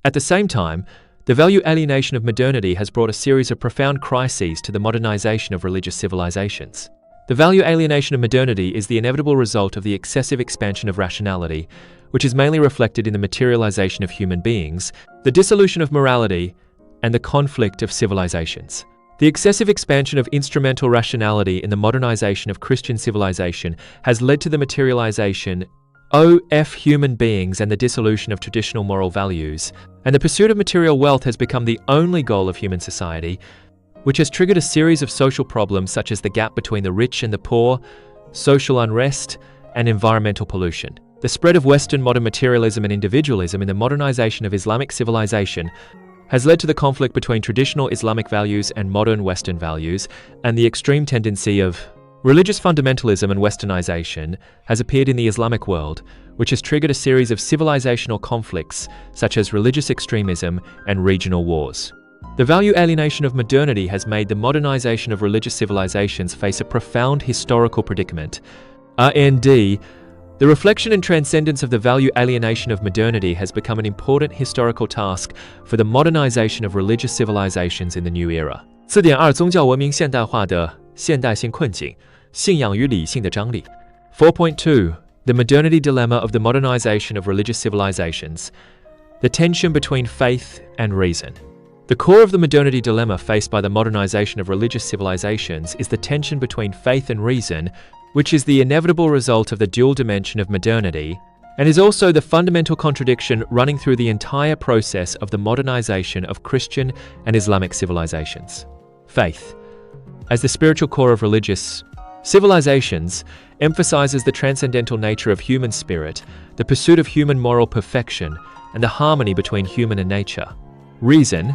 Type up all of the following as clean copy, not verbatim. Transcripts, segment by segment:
At the same time, the value alienation of modernity has brought a series of profound crises to the modernization of religious civilizations. The value alienation of modernity is the inevitable result of the excessive expansion of rationality, which is mainly reflected in the materialization of human beings, the dissolution of morality, and the conflict of civilizations. The excessive expansion of instrumental rationality in the modernization of Christian civilization has led to the materialization of human beings and the dissolution of traditional moral values, and the pursuit of material wealth has become the only goal of human society, which has triggered a series of social problems such as the gap between the rich and the poor, social unrest, and environmental pollution. The spread of Western modern materialism and individualism in the modernization of Islamic civilization has led to the conflict between traditional Islamic values and modern Western values, and the extreme tendency of religious fundamentalism and westernization has appeared in the Islamic world, which has triggered a series of civilizational conflicts such as religious extremism and regional wars. The value alienation of modernity has made the modernization of religious civilizations face a profound historical predicament. The reflection and transcendence of the value alienation of modernity has become an important historical task for the modernization of religious civilizations in the new era. 4.2 宗教文明现代化的现代性困境，信仰与理性的张力。4.2 The modernity dilemma of the modernization of religious civilizations, the tension between faith and reason. The core of the modernity dilemma faced by the modernization of religious civilizations is the tension between faith and reason, which is the inevitable result of the dual dimension of modernity, and is also the fundamental contradiction running through the entire process of the modernization of Christian and Islamic civilizations. Faith, as the spiritual core of religious civilizations, emphasizes the transcendental nature of human spirit, the pursuit of human moral perfection, and the harmony between human and nature. Reason,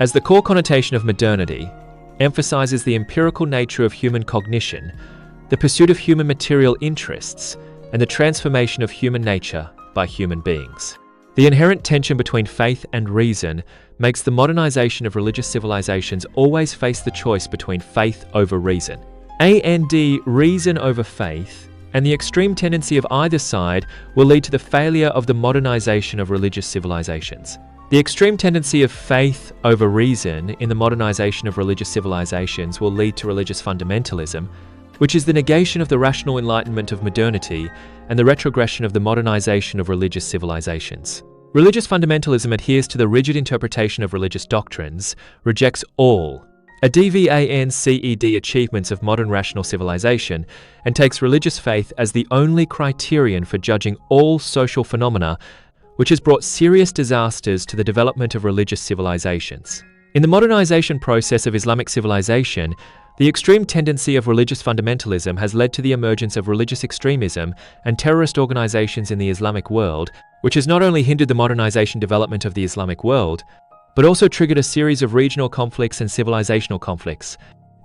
as the core connotation of modernity, emphasizes the empirical nature of human cognition, the pursuit of human material interests, and the transformation of human nature by human beings. The inherent tension between faith and reason makes the modernization of religious civilizations always face the choice between faith over reason. Reason over faith, and the extreme tendency of either side will lead to the failure of the modernization of religious civilizations. The extreme tendency of faith over reason in the modernization of religious civilizations will lead to religious fundamentalism, which is the negation of the rational enlightenment of modernity and the retrogression of the modernization of religious civilizations. Religious fundamentalism adheres to the rigid interpretation of religious doctrines, rejects all advanced achievements of modern rational civilization, and takes religious faith as the only criterion for judging all social phenomena, which has brought serious disasters to the development of religious civilizations. In the modernization process of Islamic civilization, the extreme tendency of religious fundamentalism has led to the emergence of religious extremism and terrorist organizations in the Islamic world, which has not only hindered the modernization development of the Islamic world, but also triggered a series of regional conflicts and civilizational conflicts.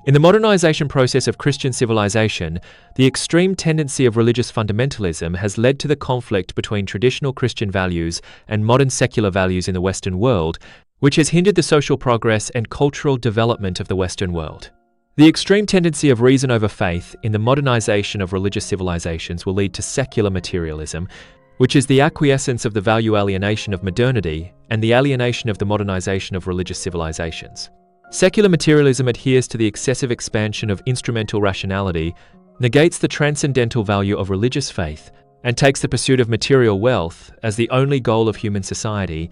In the modernization process of Christian civilization, the extreme tendency of religious fundamentalism has led to the conflict between traditional Christian values and modern secular values in the Western world, which has hindered the social progress and cultural development of the Western world. The extreme tendency of reason over faith in the modernization of religious civilizations will lead to secular materialism, which is the acquiescence of the value alienation of modernity and the alienation of the modernization of religious civilizations. Secular materialism adheres to the excessive expansion of instrumental rationality, negates the transcendental value of religious faith, and takes the pursuit of material wealth as the only goal of human society,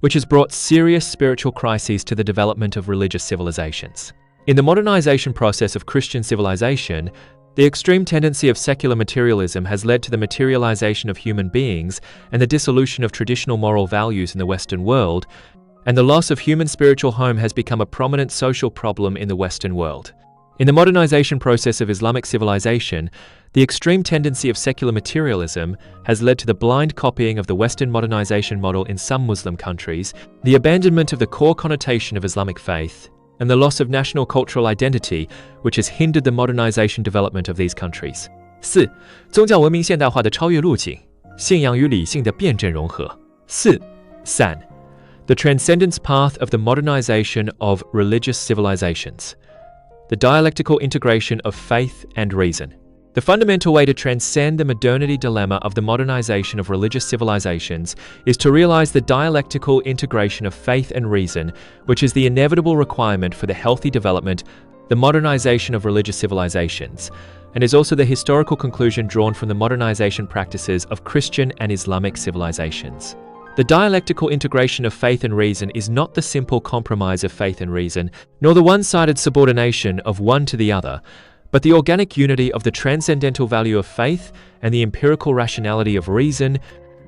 which has brought serious spiritual crises to the development of religious civilizations. In the modernization process of Christian civilization, the extreme tendency of secular materialism has led to the materialization of human beings and the dissolution of traditional moral values in the Western world, and the loss of human spiritual home has become a prominent social problem in the Western world. In the modernization process of Islamic civilization, the extreme tendency of secular materialism has led to the blind copying of the Western modernization model in some Muslim countries, the abandonment of the core connotation of Islamic faith, and the loss of national cultural identity, which has hindered the modernization development of these countries. 4. 宗教文明现代化的超越路径，信仰与理性的辩证融合。4. San. The transcendence path of the modernization of religious civilizations. The dialectical integration of faith and reason. The fundamental way to transcend the modernity dilemma of the modernization of religious civilizations is to realize the dialectical integration of faith and reason, which is the inevitable requirement for the healthy development, the modernization of religious civilizations, and is also the historical conclusion drawn from the modernization practices of Christian and Islamic civilizations. The dialectical integration of faith and reason is not the simple compromise of faith and reason, nor the one-sided subordination of one to the other, but the organic unity of the transcendental value of faith and the empirical rationality of reason,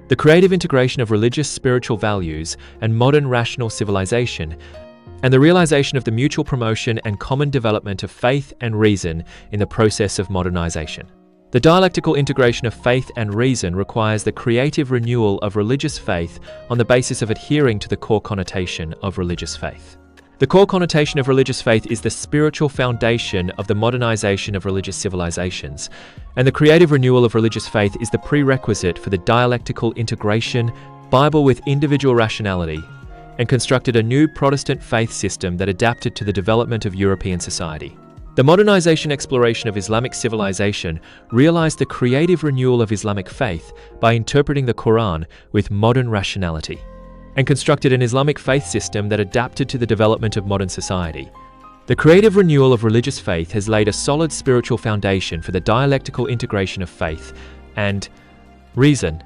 the creative integration of religious spiritual values and modern rational civilization, and the realization of the mutual promotion and common development of faith and reason in the process of modernization. The dialectical integration of faith and reason requires the creative renewal of religious faith on the basis of adhering to the core connotation of religious faith. The core connotation of religious faith is the spiritual foundation of the modernization of religious civilizations, and the creative renewal of religious faith is the prerequisite for the dialectical integration Bible with individual rationality, and constructed a new Protestant faith system that adapted to the development of European society. The modernization exploration of Islamic civilization realized the creative renewal of Islamic faith by interpreting the Quran with modern rationality, and constructed an Islamic faith system that adapted to the development of modern society. The creative renewal of religious faith has laid a solid spiritual foundation for the dialectical integration of faith and reason.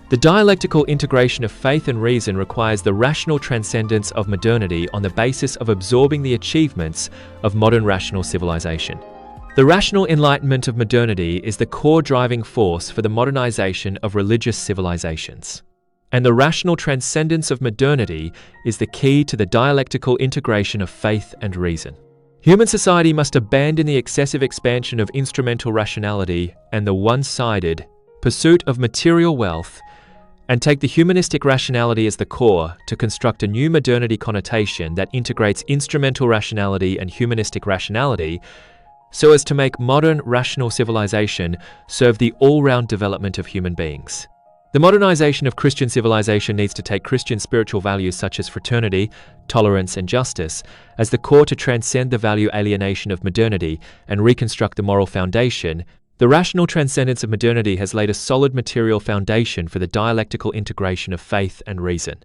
The dialectical integration of faith and reason requires the rational transcendence of modernity on the basis of absorbing the achievements of modern rational civilization. The rational enlightenment of modernity is the core driving force for the modernization of religious civilizations. And the rational transcendence of modernity is the key to the dialectical integration of faith and reason. Human society must abandon the excessive expansion of instrumental rationality and the one-sided pursuit of material wealth, and take the humanistic rationality as the core to construct a new modernity connotation that integrates instrumental rationality and humanistic rationality so as to make modern rational civilization serve the all-round development of human beings. The modernization of Christian civilization needs to take Christian spiritual values such as fraternity, tolerance, and justice as the core to transcend the value alienation of modernity and reconstruct the moral foundation. The rational transcendence of modernity has laid a solid material foundation for the dialectical integration of faith and reason.